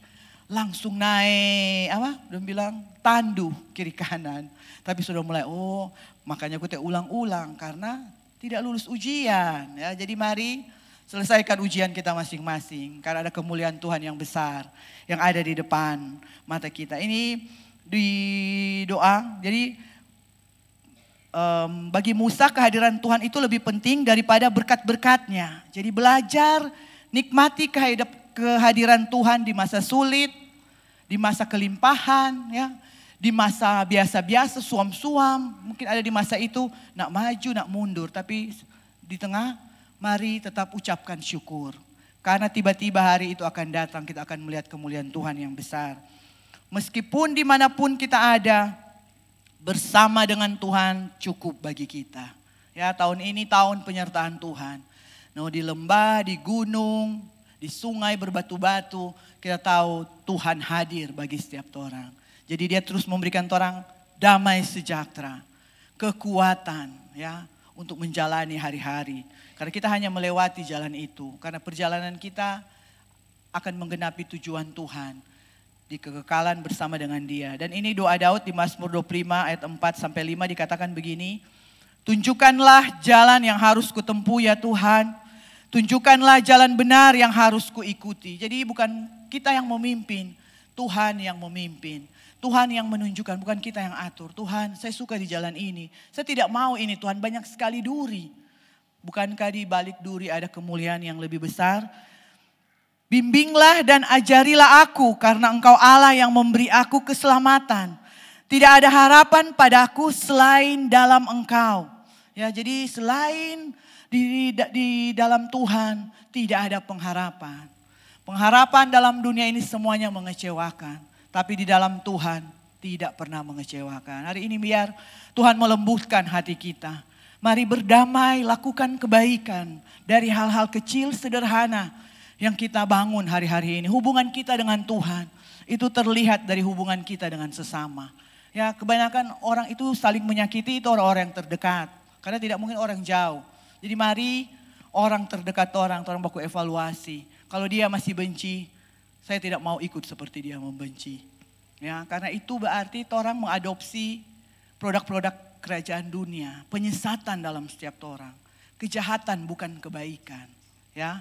Speaker 1: langsung naik udah bilang tandu kiri kanan. Tapi sudah mulai makanya aku ulang-ulang karena tidak lulus ujian. Ya, jadi mari selesaikan ujian kita masing-masing karena ada kemuliaan Tuhan yang besar yang ada di depan mata kita. Ini di doa. Jadi bagi Musa kehadiran Tuhan itu lebih penting daripada berkat-berkatnya. Jadi belajar nikmati kehadiran Tuhan di masa sulit, di masa kelimpahan, ya, di masa biasa-biasa, suam-suam. Mungkin ada di masa itu nak maju, nak mundur. Tapi di tengah mari tetap ucapkan syukur. Karena tiba-tiba hari itu akan datang, kita akan melihat kemuliaan Tuhan yang besar. Meskipun dimanapun kita ada, bersama dengan Tuhan cukup bagi kita. Ya, tahun ini tahun penyertaan Tuhan. Di lembah, di gunung, di sungai berbatu-batu, kita tahu Tuhan hadir bagi setiap orang. Jadi dia terus memberikan orang damai sejahtera, kekuatan ya untuk menjalani hari-hari. Karena kita hanya melewati jalan itu. Karena perjalanan kita akan menggenapi tujuan Tuhan. Di kekekalan bersama dengan dia. Dan ini doa Daud di Mazmur 25 ayat 4-5 dikatakan begini. Tunjukkanlah jalan yang harus kutempuh ya Tuhan. Tunjukkanlah jalan benar yang harus kuikuti. Jadi bukan kita yang memimpin, Tuhan yang memimpin. Tuhan yang menunjukkan, bukan kita yang atur. Tuhan, saya suka di jalan ini. Saya tidak mau ini Tuhan, banyak sekali duri. Bukankah di balik duri ada kemuliaan yang lebih besar? Bimbinglah dan ajarilah aku karena Engkau Allah yang memberi aku keselamatan. Tidak ada harapan padaku selain dalam Engkau. Ya, jadi selain di dalam Tuhan tidak ada pengharapan. Pengharapan dalam dunia ini semuanya mengecewakan. Tapi di dalam Tuhan tidak pernah mengecewakan. Hari ini biar Tuhan melembutkan hati kita. Mari berdamai, lakukan kebaikan dari hal-hal kecil sederhana yang kita bangun hari-hari ini. Hubungan kita dengan Tuhan itu terlihat dari hubungan kita dengan sesama. Ya, kebanyakan orang itu saling menyakiti itu orang-orang yang terdekat. Karena tidak mungkin orang jauh. Jadi mari orang terdekat orang baku evaluasi. Kalau dia masih benci, saya tidak mau ikut seperti dia membenci. Ya, karena itu berarti orang mengadopsi produk-produk kerajaan dunia. Penyesatan dalam setiap orang. Kejahatan bukan kebaikan. Ya.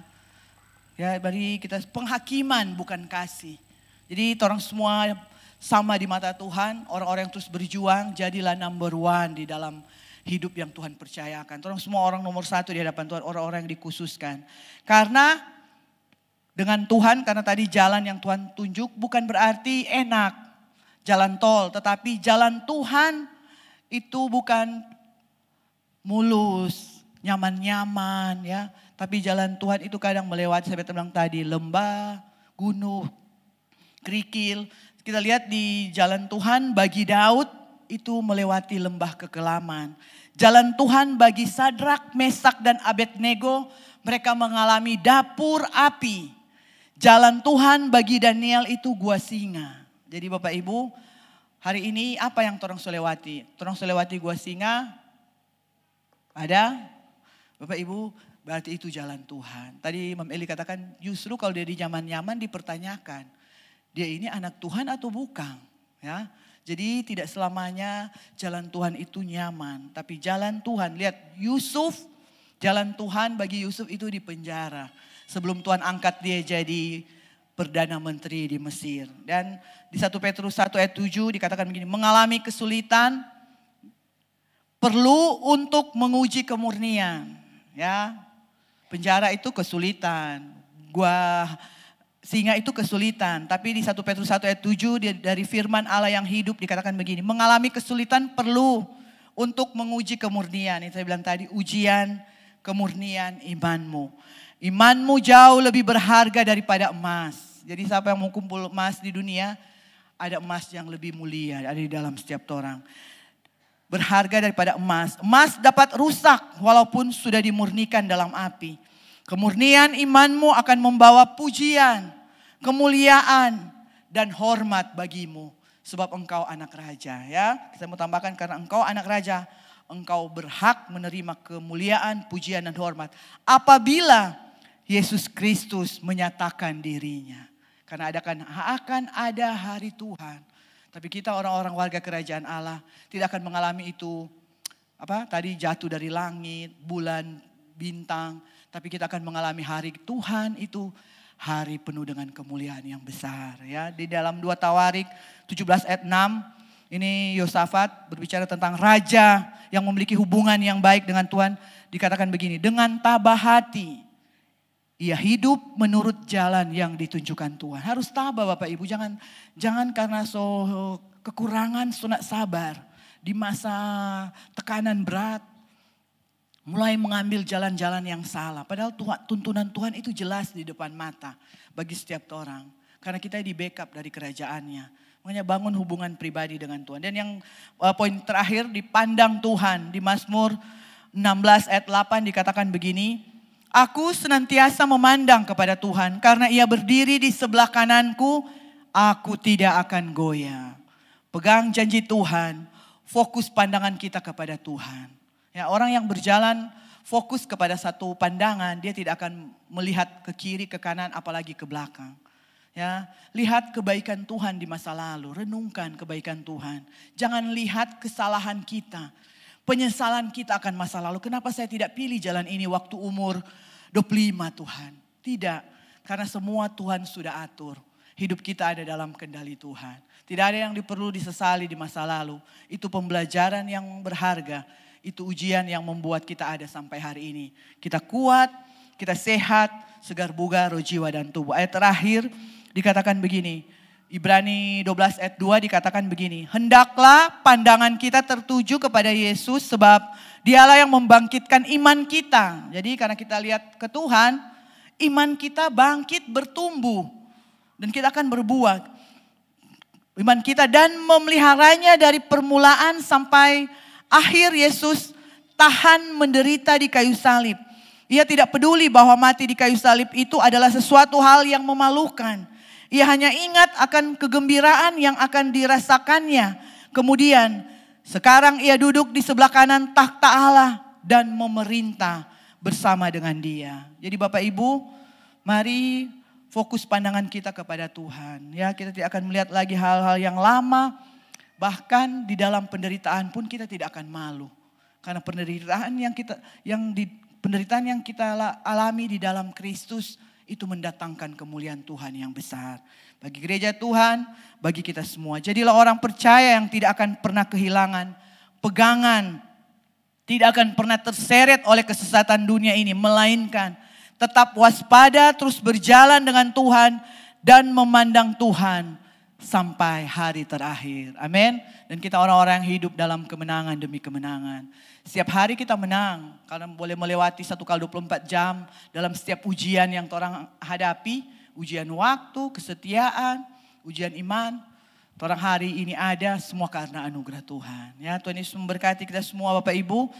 Speaker 1: Ya, bagi kita penghakiman bukan kasih. Jadi orang semua sama di mata Tuhan. Orang-orang yang terus berjuang jadilah number one di dalam hidup yang Tuhan percayakan. Orang semua orang nomor satu di hadapan Tuhan. Orang-orang yang dikhususkan. Karena dengan Tuhan, karena tadi jalan yang Tuhan tunjuk bukan berarti enak. Jalan tol, tetapi jalan Tuhan itu bukan mulus, nyaman-nyaman ya. Tapi jalan Tuhan itu kadang melewati, saya bilang tadi, lembah, gunung, kerikil. Kita lihat di jalan Tuhan bagi Daud itu melewati lembah kekelaman. Jalan Tuhan bagi Sadrak, Mesak dan Abednego mereka mengalami dapur api. Jalan Tuhan bagi Daniel itu gua singa. Jadi Bapak Ibu, hari ini apa yang torang selewati? Torang selewati gua singa, ada Bapak Ibu, berarti itu jalan Tuhan. Tadi Mam Eli katakan justru kalau dia di zaman nyaman dipertanyakan. Dia ini anak Tuhan atau bukan? Ya, jadi tidak selamanya jalan Tuhan itu nyaman. Tapi jalan Tuhan, lihat Yusuf, jalan Tuhan bagi Yusuf itu di penjara. Sebelum Tuhan angkat dia jadi Perdana Menteri di Mesir. Dan di 1 Petrus 1 ayat 7 dikatakan begini, mengalami kesulitan perlu untuk menguji kemurnian. Ya, penjara itu kesulitan, singa itu kesulitan. Tapi di 1 Petrus 1 ayat 7 dari firman Allah yang hidup dikatakan begini, mengalami kesulitan perlu untuk menguji kemurnian. Itu saya bilang tadi, ujian kemurnian imanmu. Imanmu jauh lebih berharga daripada emas. Jadi siapa yang mau kumpul emas di dunia, ada emas yang lebih mulia ada di dalam setiap orang. Berharga daripada emas. Emas dapat rusak walaupun sudah dimurnikan dalam api. Kemurnian imanmu akan membawa pujian, kemuliaan, dan hormat bagimu. Sebab engkau anak raja, ya. Saya mau tambahkan, karena engkau anak raja, engkau berhak menerima kemuliaan, pujian, dan hormat. Apabila Yesus Kristus menyatakan dirinya. Karena akan ada hari Tuhan. Tapi kita orang-orang warga kerajaan Allah tidak akan mengalami itu. Tadi jatuh dari langit, bulan, bintang. Tapi kita akan mengalami hari Tuhan itu. Hari penuh dengan kemuliaan yang besar. Ya, di dalam 2 Tawarik 17 ayat 6. Ini Yosafat berbicara tentang raja yang memiliki hubungan yang baik dengan Tuhan. Dikatakan begini, dengan tabah hati ia hidup menurut jalan yang ditunjukkan Tuhan. Harus tabah Bapak Ibu, jangan karena kekurangan sunat sabar di masa tekanan berat mulai mengambil jalan-jalan yang salah. Padahal tuntunan Tuhan itu jelas di depan mata bagi setiap orang. Karena kita di backup dari kerajaannya. Makanya bangun hubungan pribadi dengan Tuhan. Dan yang poin terakhir, dipandang Tuhan. Di Mazmur 16 ayat 8 dikatakan begini. Aku senantiasa memandang kepada Tuhan. Karena ia berdiri di sebelah kananku, aku tidak akan goyah. Pegang janji Tuhan, fokus pandangan kita kepada Tuhan. Ya, orang yang berjalan fokus kepada satu pandangan, dia tidak akan melihat ke kiri, ke kanan, apalagi ke belakang. Ya, lihat kebaikan Tuhan di masa lalu, renungkan kebaikan Tuhan. Jangan lihat kesalahan kita, penyesalan kita akan masa lalu. Kenapa saya tidak pilih jalan ini waktu umur 25 Tuhan? Tidak, karena semua Tuhan sudah atur. Hidup kita ada dalam kendali Tuhan. Tidak ada yang perlu disesali di masa lalu. Itu pembelajaran yang berharga. Itu ujian yang membuat kita ada sampai hari ini. Kita kuat, kita sehat, segar bugar, roh, jiwa, dan tubuh. Ayat terakhir dikatakan begini. Ibrani 12 ayat 2 dikatakan begini. Hendaklah pandangan kita tertuju kepada Yesus sebab dialah yang membangkitkan iman kita. Jadi karena kita lihat ke Tuhan, iman kita bangkit, bertumbuh. Dan kita akan berbuah. Iman kita dan memeliharanya dari permulaan sampai akhir. Yesus tahan menderita di kayu salib. Ia tidak peduli bahwa mati di kayu salib itu adalah sesuatu hal yang memalukan. Ia hanya ingat akan kegembiraan yang akan dirasakannya. Kemudian sekarang ia duduk di sebelah kanan takhta Allah dan memerintah bersama dengan Dia. Jadi Bapak Ibu, mari fokus pandangan kita kepada Tuhan. Ya, kita tidak akan melihat lagi hal-hal yang lama. Bahkan di dalam penderitaan pun kita tidak akan malu. Karena penderitaan yang kita alami di dalam Kristus itu mendatangkan kemuliaan Tuhan yang besar. Bagi gereja Tuhan, bagi kita semua. Jadilah orang percaya yang tidak akan pernah kehilangan pegangan. Tidak akan pernah terseret oleh kesesatan dunia ini. Melainkan tetap waspada, terus berjalan dengan Tuhan dan memandang Tuhan sampai hari terakhir. Amin. Dan kita orang-orang yang hidup dalam kemenangan demi kemenangan. Setiap hari kita menang. Karena boleh melewati 1x24 jam dalam setiap ujian yang orang hadapi. Ujian waktu, kesetiaan, ujian iman. Orang hari ini ada semua karena anugerah Tuhan. Ya, Tuhan Yesus memberkati kita semua Bapak Ibu.